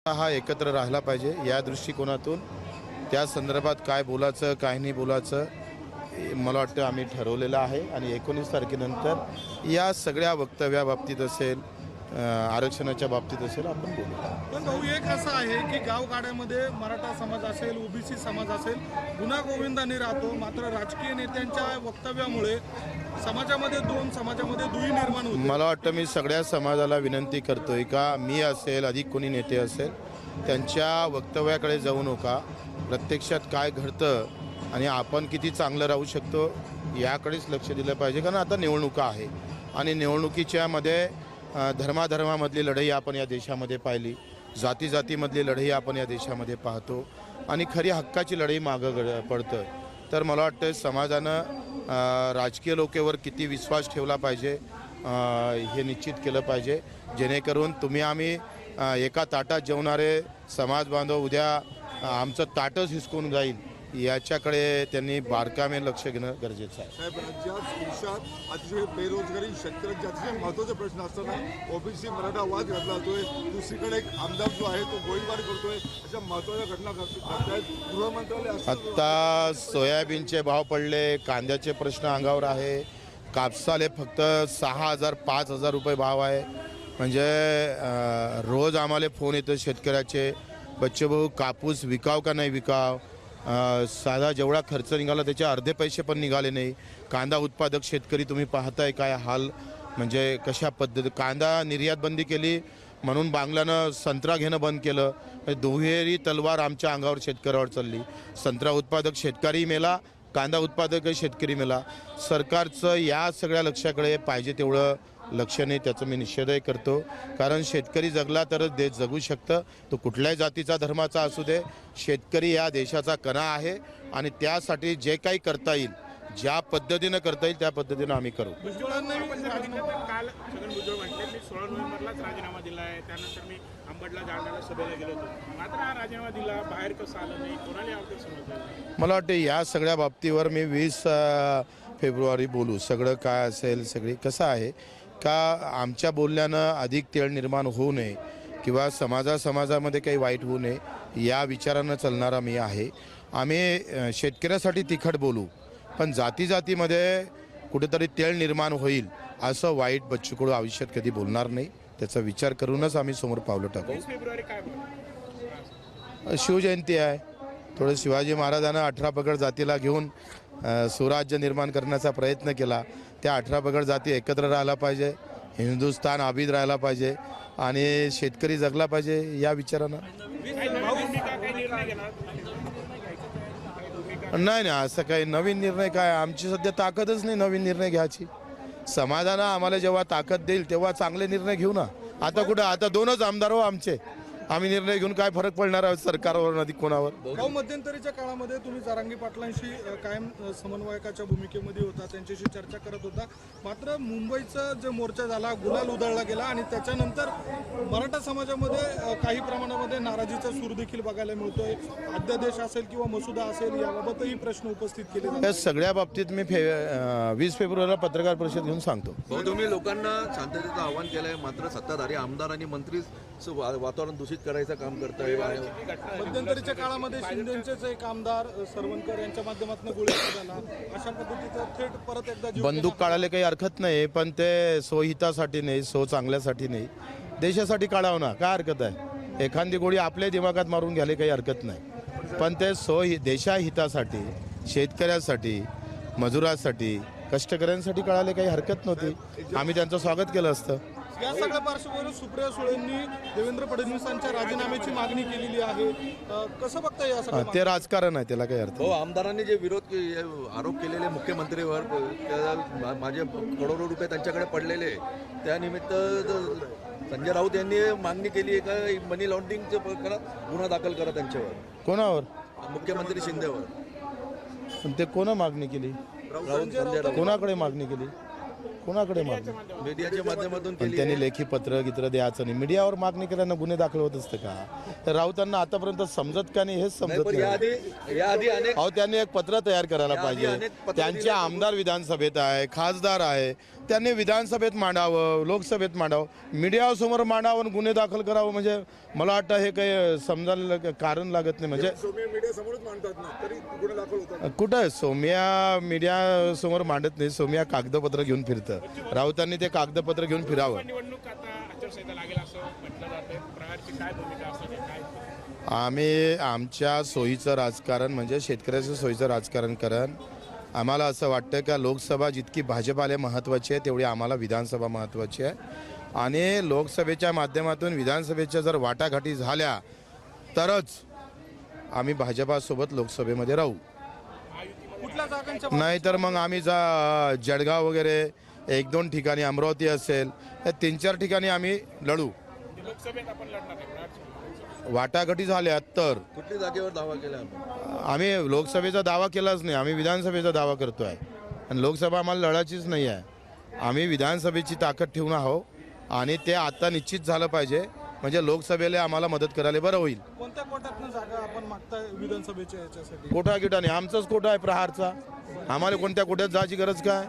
हा एकत्र राहिला पाहिजे या दृष्टिकोनातून त्या संदर्भात काय बोलायचं काय नाही बोलायचं मला वाटतं आम्ही ठरवलेलं आहे आणि 19 तारखेनंतर या सगळ्या वक्तव्याबाबतीत असेल आरक्षणाच्या बाबतीत असेल आपण बोलू। पण भाऊ एक असं आहे की गावगाड्यामध्ये मराठा समाज असेल ओबीसी समाज असेल गुन्हा गोविंदाने राहतो, मात्र राजकीय नेत्यांच्या वक्तव्यामुळे समाजामध्ये समाजामध्ये दुही निर्माण होते। मला वाटतं मी सगळ्या समाजाला विनंती करतोय का मी असेल अधिक कोणी नेते असेल त्यांच्या वक्तव्याकडे जाऊ नका, प्रत्यक्षात काय घडतं आणि आपण किती चांगलं राहू शकतो याकडेच लक्ष दिलं पाहिजे। कारण आता निवडणुका आहे आणि निवडणुकीच्या मध्ये धर्माधर्मामधली लढाई आपण या देशामध्ये पाहिली, जाती जातीमधली लढाई आपण या देशामध्ये पाहतो आणि खरी हक्काची लढाई मागं पडतं। तर मला वाटतं समाजानं राजकीय लोकांवर किती विश्वास ठेवला पाहिजे हे निश्चित केलं पाहिजे, जेणेकरून तुम्ही आम्ही एका ताटात जेवणारे समाज बांधव उद्या आमचं ताटच हिसकून जाईल याच्याकडे त्यांनी बारकाईने लक्ष घेणं गरजेचं आहे। साहेब, राज्यात देशात अतिशय बेरोजगारी शेतकऱ्यांचे अतिशय महत्त्वाचे प्रश्न असताना ओबीसी मराठा वाद घातला जातोय, दुसरीकडे एक आमदार जो आहे तो गोळीबार करतोय, अशा महत्त्वाच्या घटना घडतायत। गृहमंत्रालय आत्ता सोयाबीनचे भाव पडले, कांद्याचे प्रश्न अंगावर आहे, कापसाले फक्त 6,000 5,000 रुपये भाव आहे। म्हणजे रोज आम्हाला फोन येतो शेतकऱ्याचे, बच्चे भाऊ कापूस विकाव का नाही विकाव, साधा जेवढा खर्च निघाला त्याचे अर्धे पैसे पण निघाले नाही। कांदा उत्पादक शेतकरी तुम्ही पाहताय काय हाल, म्हणजे कशा पद्धती कांदा निर्यात बंदी केली म्हणून बांगलानं संत्रा घेणं बंद केलं, दुहेरी तलवार आमच्या अंगावर शेतकऱ्यावर चालली। संत्रा उत्पादक शेतकरी मेला, कांदा उत्पादक शेतकरी मेला। सरकारचं या सगळ्या लक्षाकडे पाहिजे तेवढं लक्ष नाही, त्याचं मी निषेधही करतो। कारण शेतकरी जगला तरच देश जगू शकतं, तो कुठल्याही जातीचा धर्माचा असू दे, शेतकरी या देशाचा कणा आहे आणि त्यासाठी जे काही करता येईल ज्या पद्धतीनं करता येईल त्या पद्धतीनं आम्ही करू। काल छगन भुजबळ म्हटले मी 16 नोव्हेंबरलाच राजीनामा दिला आहे, त्यानंतर मी अंबडला जालन्याला सभेला गेलो होतो, मात्र हा राजीनामा दिला बाहेर कसं आलं नाही, कोणाला याबद्दल समजलं? मला वाटतं या सगळ्या बाबतीवर मी 20 फेब्रुवारी बोलू, सगळं काय असेल सगळी कसं आहे का आमच्या बोलण्यानं अधिक तेढ निर्माण होऊ नये किंवा समाजामध्ये काही वाईट होऊ नये या विचारानं चालणारा मी आहे। आम्ही शेतकऱ्यासाठी तिखट बोलू पण जातीमध्ये कुठेतरी तेढ निर्माण होईल असं वाईट बच्चू कडू आयुष्यात कधी बोलणार नाही, त्याचा विचार करूनच आम्ही समोर पावलं टाकू। 20 फेब्रुवारी काय शिवजयंती आहे, थोडं शिवाजी महाराजांना 18 पगड जातीला घेऊन स्वराज्य निर्माण करण्याचा प्रयत्न केला, त्या 18 पगड जाती एकत्र राहायला पाहिजे, हिंदुस्थान आबिद राहायला पाहिजे आणि शेतकरी जगला पाहिजे या विचारानं। नाही असं काही नवीन निर्णय काय, आमची सध्या ताकदच नाही नवीन निर्णय घ्यायची। समाजानं आम्हाला जेव्हा ताकद देईल तेव्हा चांगले निर्णय घेऊ ना। आता कुठं, आता 2च आमदार हो आमचे, आम्ही निर्णय घेऊन काय फरक पडणार आहे सरकारवर अधिक कोणावर? भाऊ, मध्यंतरीच्या काळामध्ये तुम्ही जरांगी पाटलांशी कायम समन्वयकाच्या भूमिकेमध्ये होता, त्यांच्याशी चर्चा करत होता, मात्र मुंबईचा जो मोर्चा झाला गुलाल उधळला गेला आणि त्याच्यानंतर मराठा समाजामध्ये काही प्रमाणामध्ये नाराजीचा सूर देखील बघायला मिळतोय। अध्यादेश असेल किंवा मसुदा असेल याबाबतही प्रश्न उपस्थित केले जातात। या सगळ्या बाबतीत मी 20 फेब्रुवारीला पत्रकार परिषद घेऊन सांगतो। भाऊ, तुम्ही लोकांना शांततेचं आव्हान केलं आहे, मात्र सत्ताधारी आमदार आणि मंत्री वातावरण दूषित करायचं काम करताय। मध्यंतरीच्या काळामध्ये शिंदेचेच एक आमदार सरवणकर यांच्या माध्यमातून गोळीबार झाला, अशा पद्धतीचं थेट परत एकदा बंदूक काढायला काही हरकत नाही, पण ते स्वहितासाठी नाही, चांगल्यासाठी नाही, देशासाठी काढावं ना, काय हरकत आहे? एखादी गोळी आपल्या दिमागात मारून घ्यायला काही हरकत नाही, पण ते देशाहितासाठी, शेतकऱ्यासाठी, मजुरासाठी, कष्टकऱ्यांसाठी काढायला काही हरकत नव्हती, आम्ही त्यांचं स्वागत केलं असतं। या सगळ्या पार्श्वभूमीवर सुप्रिया सुळेंनी देवेंद्र फडणवीसांच्या राजीनाम्याची मागणी केलेली आहे, कसं बघताय या सगळ्या? ते राजकारण आहे, त्याला काही अर्थ भाऊ, आमदारांनी जे आरोप केलेले मुख्यमंत्रीवर, माझे करोडो रुपये त्यांच्याकडे पडलेले, त्यानिमित्त संजय राऊत यांनी मागणी केली आहे का मनी लॉन्ड्रिंगचं प्रकरणात गुन्हा दाखल करा त्यांच्यावर। कोणावर? मुख्यमंत्री शिंदेवर। ते कोणा मागणी केली, संजय राऊत कोणाकडे मागणी केली? कोणाकडे मागणी? मीडियाच्या माध्यमातून पण केली त्यांनी लेखी पत्र गित्र द्यायचं नाही. मीडियावर मागणी केल्यानं गुन्हे दाखल होत असतं का? तर राऊतांना आतापर्यंत समजत का नाही हेच समजत पण नाही. याआधी अनेक अहो त्यांनी एक पत्र तयार करायला याआधी पाहिजे. अनेक पत्र त्यांचे दिले. आमदार विधानसभेत आहे, खासदार आहे, त्यांनी विधानसभेत मांडावं, लोकसभेत मांडावं, मीडियासमोर मांडावं आणि गुन्हे दाखल करावं. म्हणजे मला वाटतं हे काही समजायला कारण लागत नाही. म्हणजे सौम्य मीडिया समोरच मांडतात ना तरी गुन्हे दाखल होतात. कुठं आहे सौम्या मीडिया समोर मांडत नाही. सौम्या कागदपत्र घेऊन फिरतं. राऊतांनी ते कागदपत्र घेऊन फिरावं. निवडणूक आता आचारसंहिता लागेल असं म्हटलं जातंय. प्रहारची काय भूमिका असते काय? आम्ही आमच्या सोयीचं राजकारण म्हणजे शेतकऱ्याचं सोयीचं राजकारण करण. आम्हाला असं वाटतं का लोकसभा जितकी भाजपाला महत्त्वाची आहे तेवढी आम्हाला विधानसभा महत्त्वाची आहे. आणि लोकसभेच्या माध्यमातून विधानसभेच्या जर वाटाघाटी झाल्या तरच आम्ही भाजपासोबत लोकसभेमध्ये राहू. कुठल्या जागांच्या नाहीतर मग आम्ही जळगाव वगैरे 1-2 ठिकाणी, अमरावती असेल, या 3-4 ठिकाणी आम्ही लढू. लोकसभेत आपण लढणार आहे प्रहारची. वाटाघाटी झाल्या तर कुठल्या जागेवर दावा केला आपण? आम्ही लोकसभेचा दावा केलाच नाही. आम्ही विधानसभेचा दावा करतोय आणि लोकसभा आम्हाला लढायचीच नाही आहे. आम्ही विधानसभेची ताकद ठेवून आहोत आणि ते आता निश्चित झालं पाहिजे. म्हणजे लोकसभेला आम्हाला मदत करायला बरं होईल. कोणत्या कोट्यातनं जागा आपण मागताय विधानसभेच्या याच्यासाठी? कोठा गिटा नाही, आमचाच कोटा आहे प्रहारचा. आम्हाला कोणत्या कोट्यात जायची गरज काय?